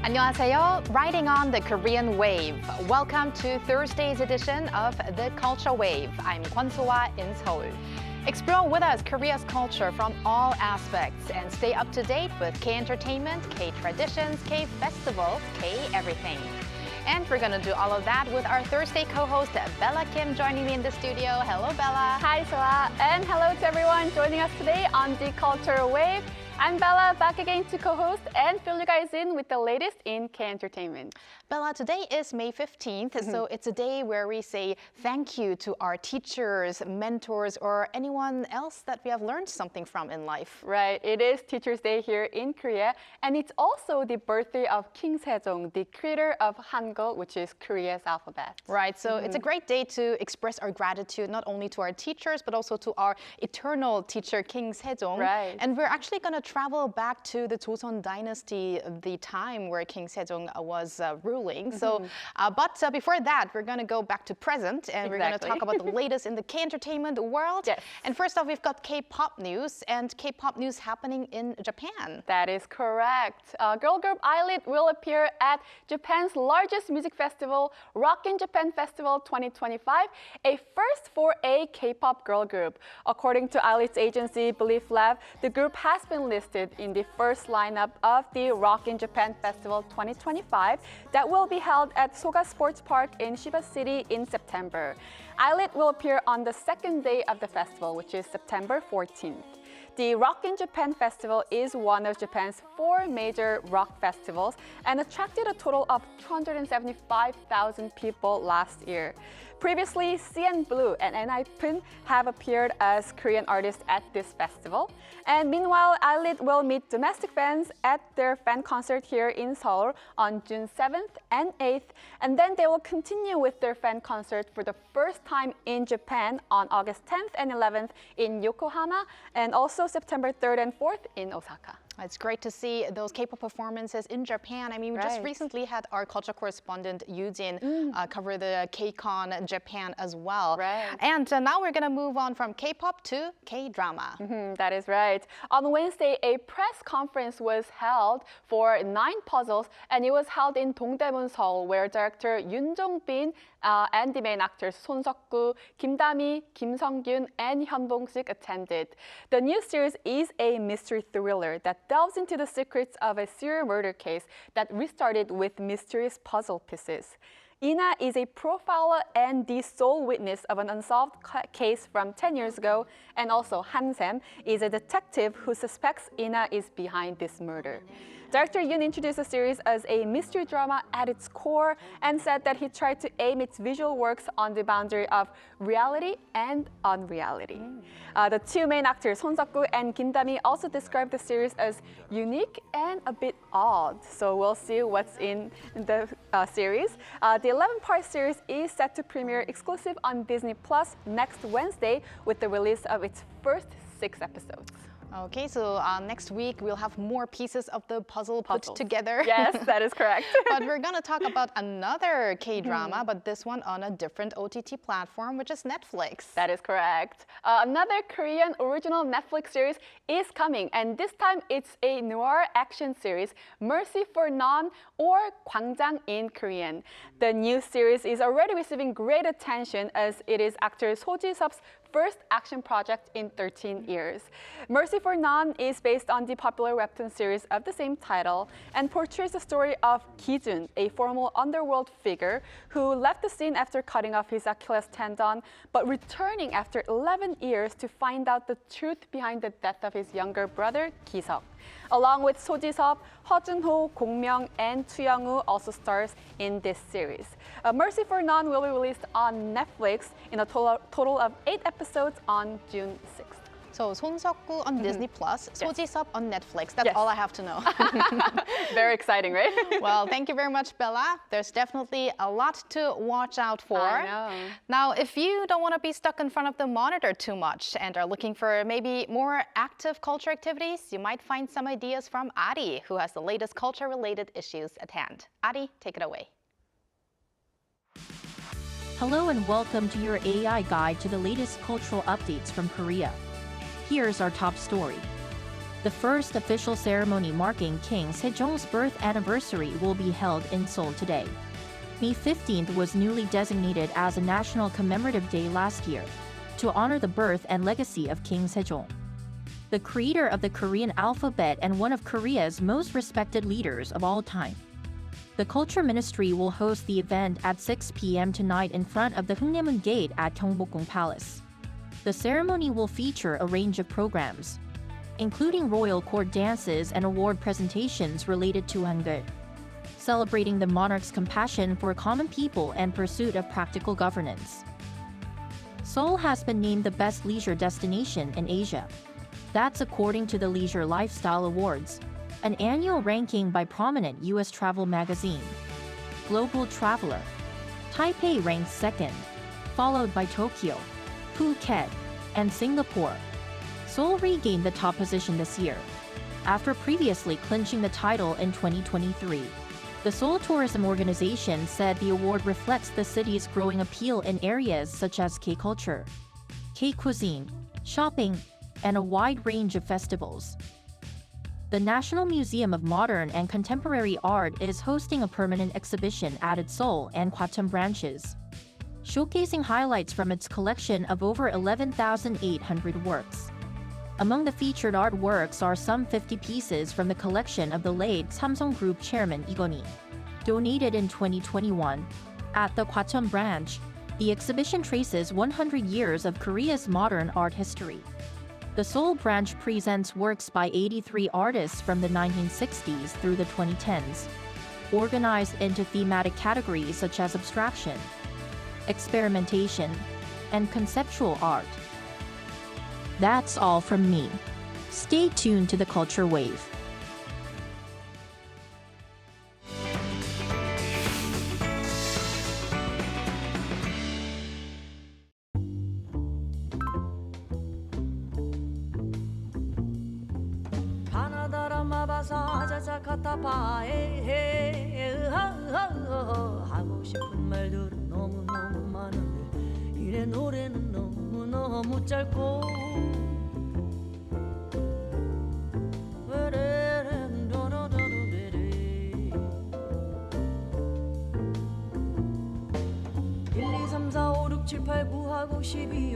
안녕하세요. Riding on the Korean wave. Welcome to Thursday's edition of the Culture Wave. I'm Kwon-soa in Seoul. Explore with us Korea's culture from all aspects and stay up to date with K-entertainment, K-traditions, K-festivals, K-everything. And we're going to do all of that with our Thursday co-host, Bella Kim, joining me in the studio. Hello, Bella. Hi, Soa. And hello to everyone joining us today on the Culture Wave. I'm Bella, back again to co-host and fill you guys in with the latest in K-entertainment. Bella, today is May 15th, so it's a day where we say thank you to our teachers, mentors, or anyone else that we have learned something from in life. Right, it is Teachers' Day here in Korea, and it's also the birthday of King Sejong, the creator of Hangul, which is Korea's alphabet. Right, so it's a great day to express our gratitude not only to our teachers, but also to our eternal teacher, King Sejong. Right. And we're actually going to travel back to the Joseon dynasty, the time where King Sejong was ruling. So, but before that, we're going to go back to present, and we're going to talk about the latest in the K-entertainment world. Yes. And first off, we've got K-pop news, and K-pop news happening in Japan. That is correct. Girl group ILLIT will appear at Japan's largest music festival, Rock in Japan Festival 2025, a first for a K-pop girl group. According to ILLIT's agency, Belief Lab, the group has been listed in the first lineup of the Rock in Japan Festival 2025 that will be held at Soga Sports Park in Shiba City in September. ILLIT will appear on the second day of the festival, which is September 14th. The Rock in Japan Festival is one of Japan's 4 major rock festivals and attracted a total of 275,000 people last year. Previously, CN Blue and ENHYPEN have appeared as Korean artists at this festival. And meanwhile, ILLIT will meet domestic fans at their fan concert here in Seoul on June 7th and 8th. And then they will continue with their fan concert for the first time in Japan on August 10th and 11th in Yokohama, and also September 3rd and 4th in Osaka. It's great to see those K-pop performances in Japan. I mean, we just recently had our culture correspondent, Yujin, cover the K-Con Japan as well. Right. And now we're going to move on from K-pop to K-drama. That is right. On Wednesday, a press conference was held for 9 puzzles, and it was held in Dongdaemun, Seoul, where director Yoon Jong-bin and the main actors Son Seok-gu, Kim Da-mi, Kim Sung-gyun, and Hyun Bong-sik attended. The new series is a mystery thriller that delves into the secrets of a serial murder case that restarted with mysterious puzzle pieces. Ina is a profiler and the sole witness of an unsolved case from 10 years ago, and also Han Sam is a detective who suspects Ina is behind this murder. Director Yoon introduced the series as a mystery drama at its core and said that he tried to aim its visual works on the boundary of reality and unreality. The 2 main actors, Son Seok-gu and Kim Da-mi, also described the series as unique and a bit odd. So we'll see what's in the series. The 11-part series is set to premiere exclusive on Disney Plus next Wednesday with the release of its first 6 episodes. Okay, so next week we'll have more pieces of the puzzle put together. Yes, that is correct. But we're going to talk about another K-drama, but this one on a different OTT platform, which is Netflix. That is correct. Another Korean original Netflix series is coming, and this time it's a noir action series, Mercy for None, or Gwangjang in Korean. The new series is already receiving great attention as it is actor So Ji-seop's first action project in 13 years. Mercy for None is based on the popular webtoon series of the same title and portrays the story of Ki-jun, a former underworld figure who left the scene after cutting off his Achilles tendon, but returning after 11 years to find out the truth behind the death of his younger brother, Ki-seok. Along with So Ji-seop, Ho Jun-ho, Gong Myung, and Choo Young-woo also stars in this series. Mercy for None will be released on Netflix in a total of 8 episodes on June 6th. So Son Seok-gu on Disney Plus, So Ji-seop on Netflix. That's Yes. all I have to know. Very exciting, right? Well, thank you very much, Bella. There's definitely a lot to watch out for. I know. Now, if you don't want to be stuck in front of the monitor too much and are looking for maybe more active culture activities, you might find some ideas from Ari, who has the latest culture-related issues at hand. Ari, take it away. Hello and welcome to your AI guide to the latest cultural updates from Korea. Here's our top story. The first official ceremony marking King Sejong's birth anniversary will be held in Seoul today. May 15th was newly designated as a national commemorative day last year to honor the birth and legacy of King Sejong, the creator of the Korean alphabet and one of Korea's most respected leaders of all time. The Culture Ministry will host the event at 6 p.m. tonight in front of the Hungnaemun Gate at Gyeongbokgung Palace. The ceremony will feature a range of programs, including royal court dances and award presentations related to Hangul, celebrating the monarch's compassion for common people and pursuit of practical governance. Seoul has been named the best leisure destination in Asia. That's according to the Leisure Lifestyle Awards, an annual ranking by prominent U.S. travel magazine, Global Traveler. Taipei ranks second, followed by Tokyo, Phuket, and Singapore. Seoul regained the top position this year, after previously clinching the title in 2023. The Seoul Tourism Organization said the award reflects the city's growing appeal in areas such as K-culture, K-cuisine, shopping, and a wide range of festivals. The National Museum of Modern and Contemporary Art is hosting a permanent exhibition at its Seoul and Gwacheon branches, showcasing highlights from its collection of over 11,800 works. Among the featured artworks are some 50 pieces from the collection of the late Samsung Group chairman Lee Goong-ee, donated in 2021. At the Gwacheon branch, the exhibition traces 100 years of Korea's modern art history. The Seoul branch presents works by 83 artists from the 1960s through the 2010s, organized into thematic categories such as abstraction, experimentation, and conceptual art. That's all from me. Stay tuned to the Culture Wave. 하고 싶은 말들은 너무너무 많은데 이래 노래는 너무너무 짧고 하고 12호 하고 싶은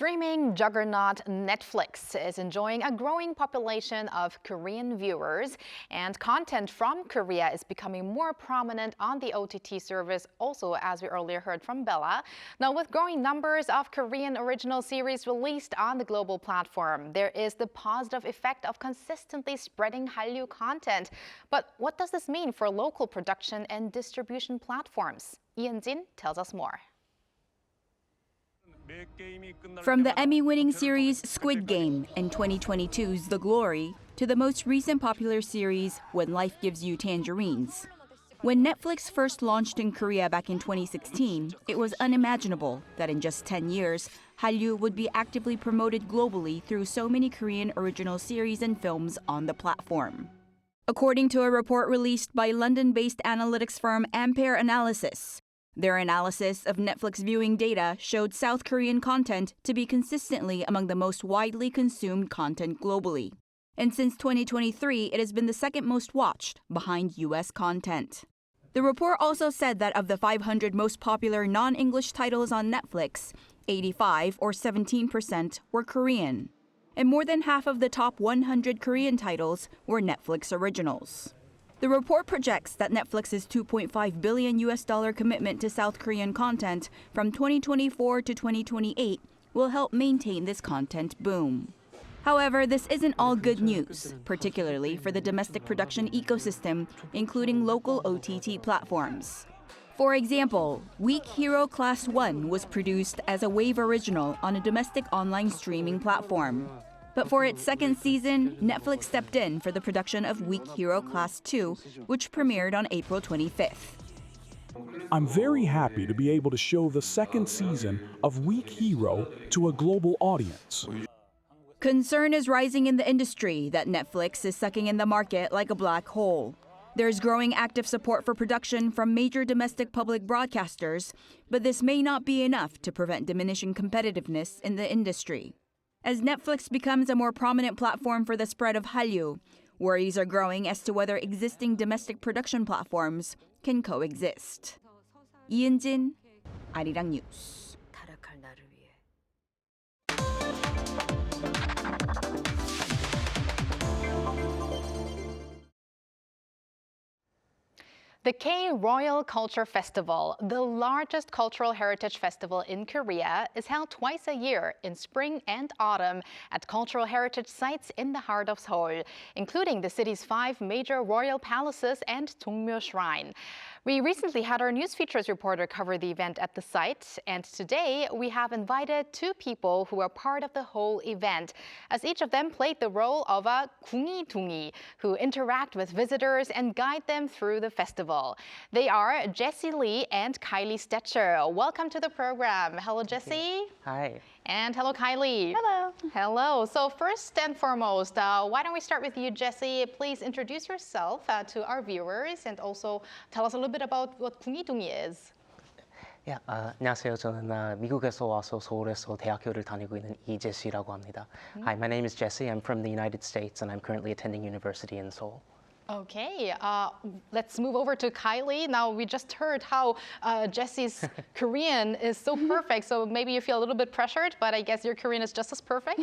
Streaming juggernaut Netflix is enjoying a growing population of Korean viewers, and content from Korea is becoming more prominent on the OTT service also, as we earlier heard from Bella. Now, with growing numbers of Korean original series released on the global platform, there is the positive effect of consistently spreading Hallyu content. But what does this mean for local production and distribution platforms? Jin tells us more. From the Emmy-winning series Squid Game and 2022's The Glory to the most recent popular series When Life Gives You Tangerines. When Netflix first launched in Korea back in 2016, it was unimaginable that in just 10 years, Hallyu would be actively promoted globally through so many Korean original series and films on the platform. According to a report released by London-based analytics firm Ampere Analysis, Their analysis of Netflix viewing data showed South Korean content to be consistently among the most widely consumed content globally. And since 2023, it has been the second most watched, behind US content. The report also said that of the 500 most popular non-English titles on Netflix, 85 or 17% were Korean. And more than half of the top 100 Korean titles were Netflix originals. The report projects that Netflix's $2.5 billion commitment to South Korean content from 2024 to 2028 will help maintain this content boom. However, this isn't all good news, particularly for the domestic production ecosystem, including local OTT platforms. For example, Weak Hero Class 1 was produced as a Wave original on a domestic online streaming platform. But for its second season, Netflix stepped in for the production of Weak Hero Class 2, which premiered on April 25th. I'm very happy to be able to show the second season of Weak Hero to a global audience. Concern is rising in the industry that Netflix is sucking in the market like a black hole. There's growing active support for production from major domestic public broadcasters, but this may not be enough to prevent diminishing competitiveness in the industry. As Netflix becomes a more prominent platform for the spread of Hallyu, worries are growing as to whether existing domestic production platforms can coexist. 이은진, 아리랑 뉴스. The K-Royal Culture Festival, the largest cultural heritage festival in Korea, is held twice a year in spring and autumn at cultural heritage sites in the heart of Seoul, including the city's 5 major royal palaces and Dongmyo Shrine. We recently had our news features reporter cover the event at the site, and today we have invited 2 people who are part of the whole event, as each of them played the role of a Doong-ee, who interact with visitors and guide them through the festival. They are Jessie Lee and Kylie Stetcher. Welcome to the program. Hello, Jessie. Hi. And hello, Kylie. Hello. Hello. So first and foremost, why don't we start with you, Jessie? Please introduce yourself to our viewers and also tell us a little bit about what Doong-ee is. 야, 안녕하세요. 저는 미국에서 와서 서울에서 대학교를 다니고 있는 이제시라고 합니다. Hi, my name is Jesse. I'm from the United States and I'm currently attending university in Seoul. Okay, let's move over to Kylie. Now, we just heard how Jessie's Korean is so perfect, so maybe you feel a little bit pressured, but I guess your Korean is just as perfect.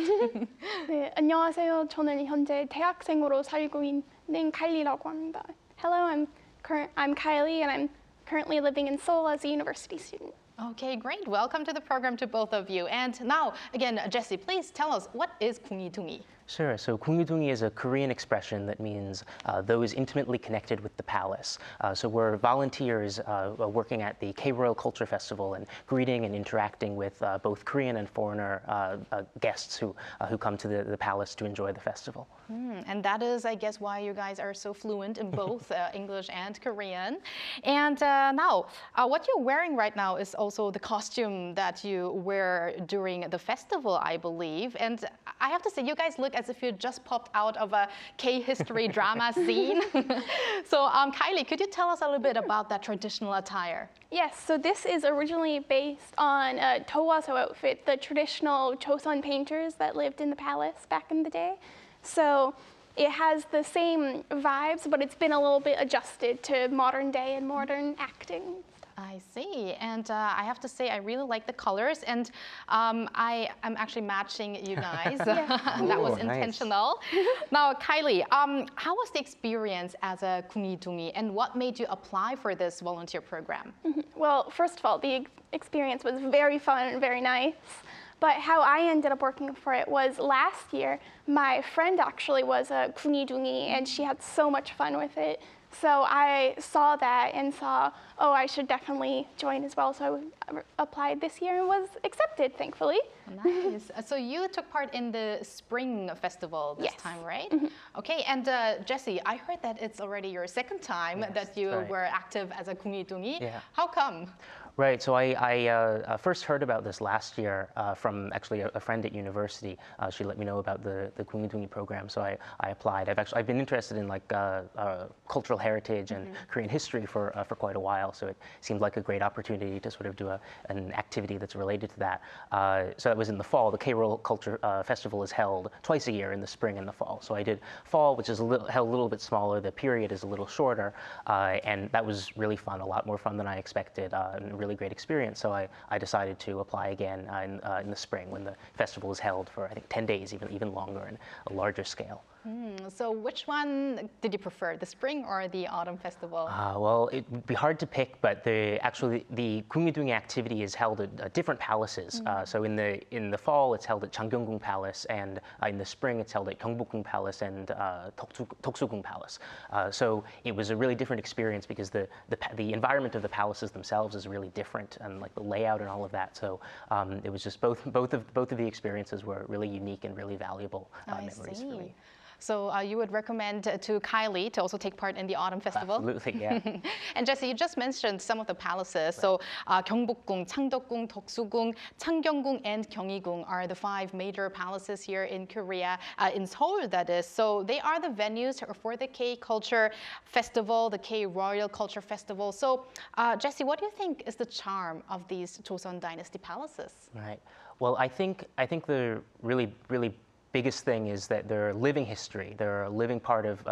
네, 안녕하세요. 저는 현재 대학생으로 살고 있는 카일리라고 합니다. Hello, I'm Kylie, and I'm currently living in Seoul as a university student. Okay, great. Welcome to the program to both of you. And now, again, Jessie, please tell us, what is Doong-ee? Sure. So Doong-ee is a Korean expression that means those intimately connected with the palace. So we're volunteers working at the K-Royal Culture Festival and greeting and interacting with both Korean and foreigner guests who come to the palace to enjoy the festival. And that is, I guess, why you guys are so fluent in both English and Korean. And now, what you're wearing right now is also the costume that you wear during the festival, I believe. And I have to say, you guys look as if you just popped out of a K-history drama scene. So, Kylie, could you tell us a little bit about that traditional attire? Yes, so this is originally based on a towaso outfit, the traditional Joseon painters that lived in the palace back in the day. So it has the same vibes, but it's been a little bit adjusted to modern day and modern acting. I see, and I have to say I really like the colors, and I'm actually matching you guys. That was intentional. Now, Kylie, how was the experience as a Doong-ee, and what made you apply for this volunteer program? Well, first of all, the experience was very fun and very nice. But how I ended up working for it was last year, my friend actually was a Doong-ee, and she had so much fun with it. So I saw that and saw, oh, I should definitely join as well. So I applied this year and was accepted, thankfully. Nice. So you took part in the spring festival this time, right? Okay, and Jessie, I heard that it's already your second time that you were active as a Doong-ee. Yeah. How come? Right. So I first heard about this last year from actually a friend at university. She let me know about the Goong-ee program, so I applied. I've been interested in like cultural heritage and Korean history for quite a while. So it seemed like a great opportunity to sort of do an activity that's related to that. So that was in the fall. The K-Roll Culture Festival is held twice a year in the spring and the fall. So I did fall, which is held a little bit smaller. The period is a little shorter, and that was really fun. A lot more fun than I expected. And a really great experience. So I decided to apply again in the spring when the festival is held for I think 10 days, even longer and a larger scale. So which one did you prefer, the spring or the autumn festival? Well, it would be hard to pick, but the Goong-ee activity is held at different palaces. So in the fall, it's held at Changgyeong-gung Palace, and in the spring, it's held at Gyeongbokgung Palace and Doksugung Palace. So it was a really different experience because the environment of the palaces themselves is really different, and like the layout and all of that. So it was just both of the experiences were really unique and really valuable memories for me. So you would recommend to Kylie to also take part in the Autumn Festival? Absolutely, yeah. And Jesse, you just mentioned some of the palaces. So Gyeongbokgung, Changdeokgung, Doksugung, Changgyeonggung, and Gyeongee-gung are the 5 major palaces here in Korea, in Seoul that is. So they are the venues for the K-Culture Festival, the K-Royal Culture Festival. So Jesse, what do you think is the charm of these Joseon Dynasty palaces? Right. Well, I think the really biggest thing is that they're living history. They're a living part of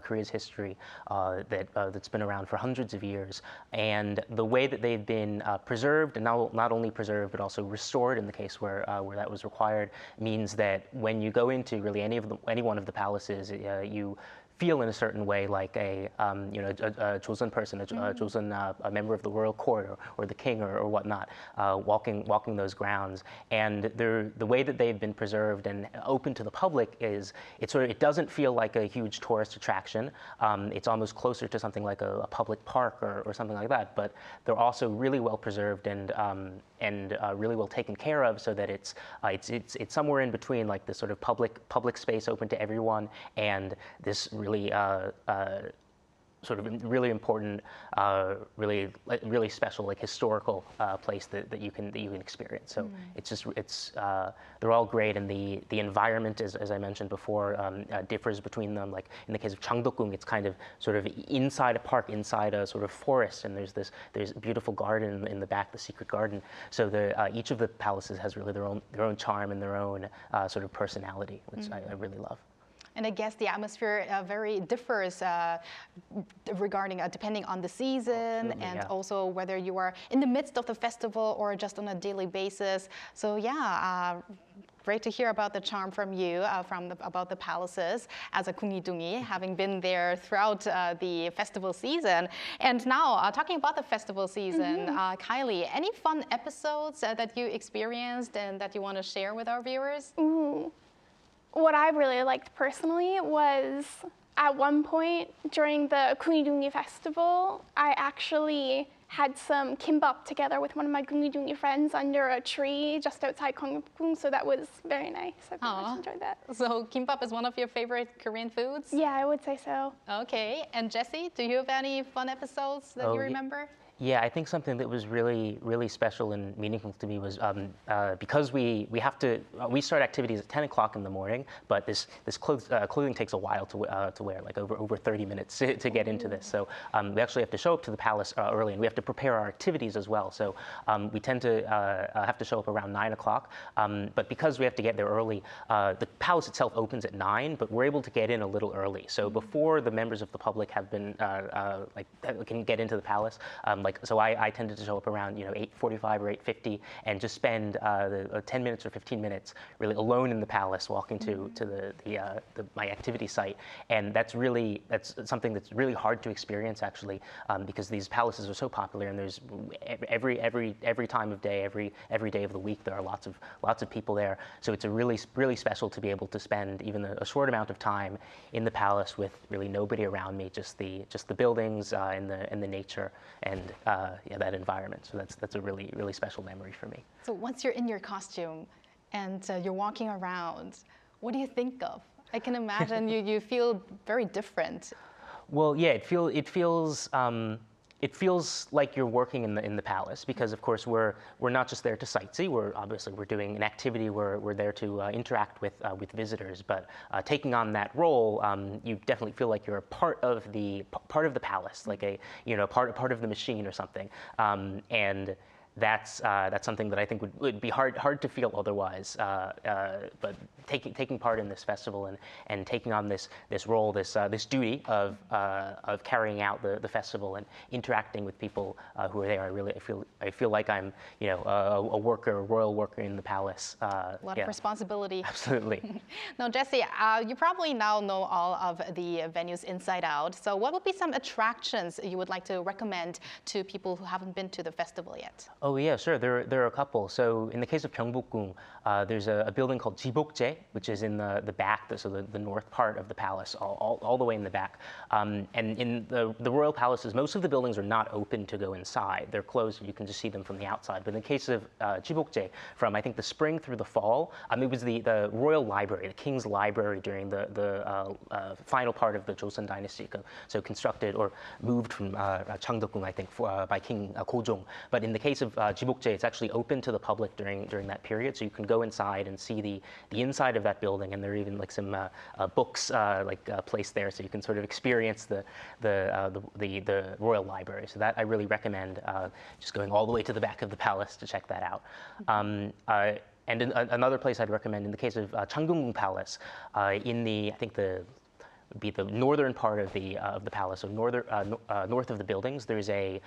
Korea's history that's been around for hundreds of years. And the way that they've been preserved, and not only preserved, but also restored in the case where that was required, means that when you go into really any one of the palaces, you feel in a certain way like a Joseon person, a Joseon member of the royal court or the king or whatnot, walking those grounds. And the way that they've been preserved and open to the public is it doesn't feel like a huge tourist attraction. It's almost closer to something like a public park or something like that. But they're also really well preserved and really well taken care of, so that it's somewhere in between, like this sort of public space open to everyone and this really sort of really important, really special, like historical place that you can experience. So they're all great, and the environment, as I mentioned before, differs between them. Like in the case of Changdeokgung, it's kind of sort of inside a park, inside a sort of forest, and there's a beautiful garden in the back, the secret garden. So each of the palaces has really their own charm and their own sort of personality, which I really love. And I guess the atmosphere very differs depending on the season. Absolutely, and also whether you are in the midst of the festival or just on a daily basis. So yeah, great to hear about the charm from you, about the palaces as a Doong-ee, having been there throughout the festival season. And now, talking about the festival season, Kylie, any fun episodes that you experienced and that you want to share with our viewers? What I really liked personally was at one point during the Doong-ee festival, I actually had some kimbap together with one of my Doong-ee friends under a tree just outside Gyeongbokgung, so that was very nice. I very much enjoyed that. So kimbap is one of your favorite Korean foods? Yeah, I would say so. Okay, and Jesse, do you have any fun episodes that you remember? Yeah, I think something that was really special and meaningful to me was because we start activities at 10 o'clock in the morning, but this clothing takes a while to wear, like over 30 minutes to get into this. So we actually have to show up to the palace early, and we have to prepare our activities as well. So we tend to have to show up around 9 o'clock, but because we have to get there early, the palace itself opens at 9, but we're able to get in a little early. So before the members of the public have been can get into the palace. So I tended to show up around 8:45 or 8:50 and just spend 10 minutes or 15 minutes really alone in the palace, walking to my activity site, and that's something that's really hard to experience actually, because these palaces are so popular, and there's every time of day, every day of the week there are lots of people there. So it's really special to be able to spend even a short amount of time in the palace with really nobody around me, just the buildings and the nature and that environment. So that's a really special memory for me. So once you're in your costume and you're walking around, what do you think of? I can imagine you feel very different. Well, yeah, it feels it feels like you're working in the palace because, of course, we're not just there to sightsee. We're doing an activity where we're there to interact with visitors. But taking on that role, you definitely feel like you're a part of the palace, like a part of the machine or something. And that's something that I think would be hard to feel otherwise. But taking part in this festival and taking on this role, this duty of carrying out the festival and interacting with people who are there, I feel like I'm a royal worker in the palace. A lot of responsibility. Absolutely. Now, Jesse, you probably now know all of the venues inside out. So, what would be some attractions you would like to recommend to people who haven't been to the festival yet? Oh yeah, sure. There are a couple. So in the case of Gyeongbokgung, there's a building called Jibokje, which is in the back, the north part of the palace, all the way in the back. And in the royal palaces, most of the buildings are not open to go inside. They're closed, you can just see them from the outside. But in the case of Jibokje, from I think the spring through the fall, it was the royal library, the king's library during the final part of the Joseon dynasty. So constructed or moved from Changdeokgung, I think, by King Gojong. But in the case of Jibokje, it's actually open to the public during that period, so you can go inside and see the inside of that building, and there are even like some books placed there, so you can sort of experience the royal library. So that I really recommend, just going all the way to the back of the palace to check that out. And another place I'd recommend in the case of Changgyeongung Palace, would be the northern part of the palace, so north of the buildings. There's like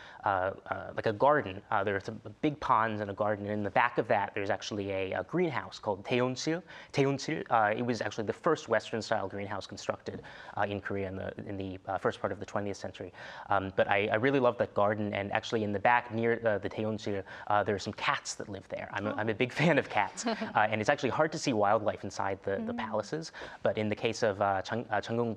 a garden. There's a big ponds and a garden, and in the back of that, there's actually a greenhouse called Daeonsil. It was actually the first Western-style greenhouse constructed in Korea in the first part of the 20th century. But I really love that garden, and actually in the back near the Daeonsil, there are some cats that live there. I'm a big fan of cats, and it's actually hard to see wildlife inside the palaces. But in the case of Changgyeongung,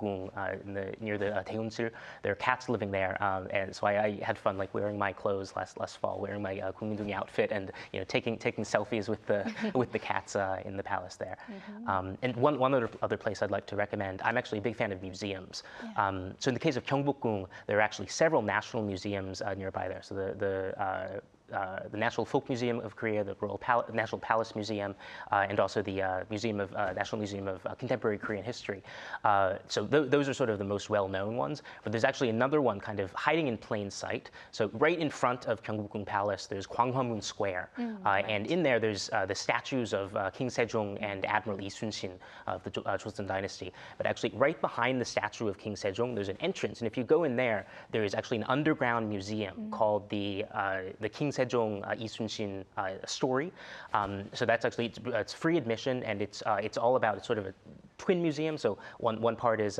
near the Daeonsil, there are cats living there, and so I had fun like wearing my clothes last fall, wearing my Doong-ee outfit, and taking selfies with the cats in the palace there. And one other place I'd like to recommend. I'm actually a big fan of museums. So in the case of Gyeongbokgung, there are actually several national museums nearby there. So the National Folk Museum of Korea, the National Palace Museum, and also the National Museum of Contemporary Korean History. So those are sort of the most well-known ones. But there's actually another one kind of hiding in plain sight. So right in front of Gyeongbokgung Palace, there's Gwanghwamun Square. And in there, there's the statues of King Sejong and Admiral Lee Sun-shin of the Joseon dynasty. But actually, right behind the statue of King Sejong, there's an entrance. And if you go in there, there is actually an underground museum called the King Sejong Lee Sun-shin story. So that's actually it's free admission, and it's all about sort of a twin museum. So one part is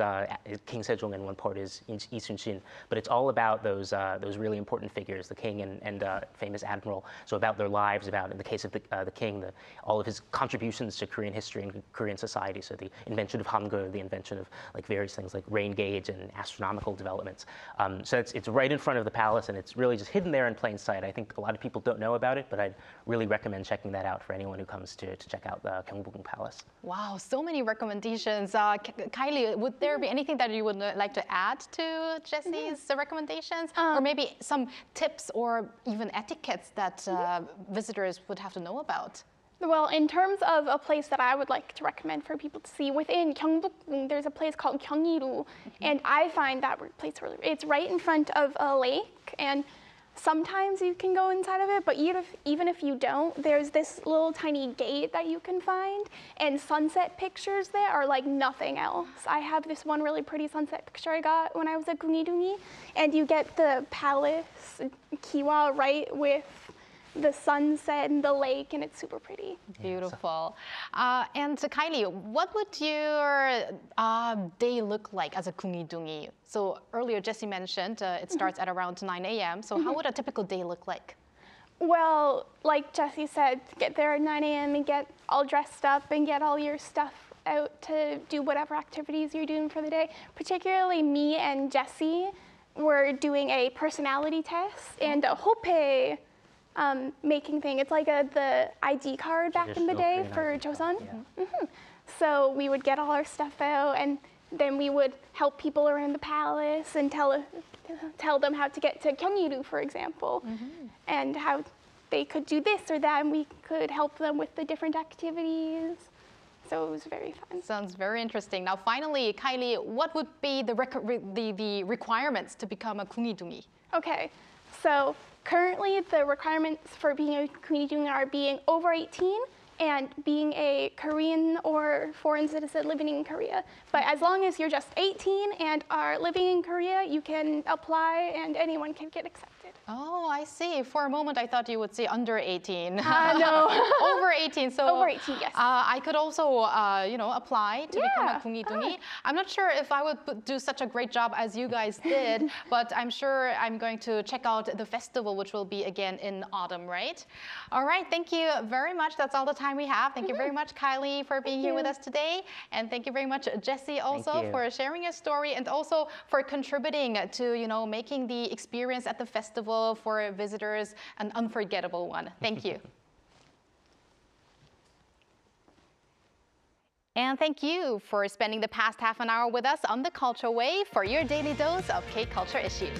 King Sejong and one part is Lee Sun-shin. But it's all about those really important figures, the king and famous admiral. So about their lives, about in the case of the king, all of his contributions to Korean history and Korean society. So the invention of Hangul, the invention of like various things like rain gauge and astronomical developments. So it's right in front of the palace, and it's really just hidden there in plain sight. I think a lot of people don't know about it, but I'd really recommend checking that out for anyone who comes to check out the Gyeongbokgung Palace. Wow, so many recommendations. Kylie, would there be anything that you would like to add to Jesse's recommendations? Or maybe some tips or even etiquettes that visitors would have to know about? Well, in terms of a place that I would like to recommend for people to see, within Gyeongbokgung, there's a place called Gyeongee-ru, and I find that place really, it's right in front of a lake, and sometimes you can go inside of it, but even if you don't, there's this little tiny gate that you can find, and sunset pictures there are like nothing else. I have this one really pretty sunset picture I got when I was at Goong-ee, and you get the palace, Kiwa, right with the sunset and the lake, and it's super pretty. Beautiful. And Kylie, what would your day look like as a Doong-ee? So earlier Jesse mentioned it starts at around 9 a.m. So how would a typical day look like? Well, like Jesse said, get there at 9 a.m. and get all dressed up and get all your stuff out to do whatever activities you're doing for the day. Particularly me and Jesse were doing a personality test and a hope making thing. It's like the ID card back in the day for Joseon. So we would get all our stuff out, and then we would help people around the palace and tell them how to get to Gyeonggi-do, for example, and how they could do this or that, and we could help them with the different activities. So it was very fun. Sounds very interesting. Now, finally, Kylie, what would be the requirements to become a Goong-ee Doong-ee? Okay, so currently the requirements for being a Goong-ee Doong-ee are being over 18 and being a Korean or foreign citizen living in Korea. But as long as you're just 18 and are living in Korea, you can apply and anyone can get accepted. Oh, I see. For a moment, I thought you would say under 18. No. Over 18. So Over 18, yes. I could also, apply to become a Goong-ee Doong-ee. I'm not sure if I would do such a great job as you guys did, but I'm sure I'm going to check out the festival, which will be again in autumn, right? All right. Thank you very much. That's all the time we have. Thank you very much, Kylie, for being here with us today. And thank you very much, Jessie, also for sharing your story and also for contributing to, making the experience at the festival for visitors an unforgettable one. Thank you. And thank you for spending the past half an hour with us on the Culture Wave for your daily dose of K-culture issues.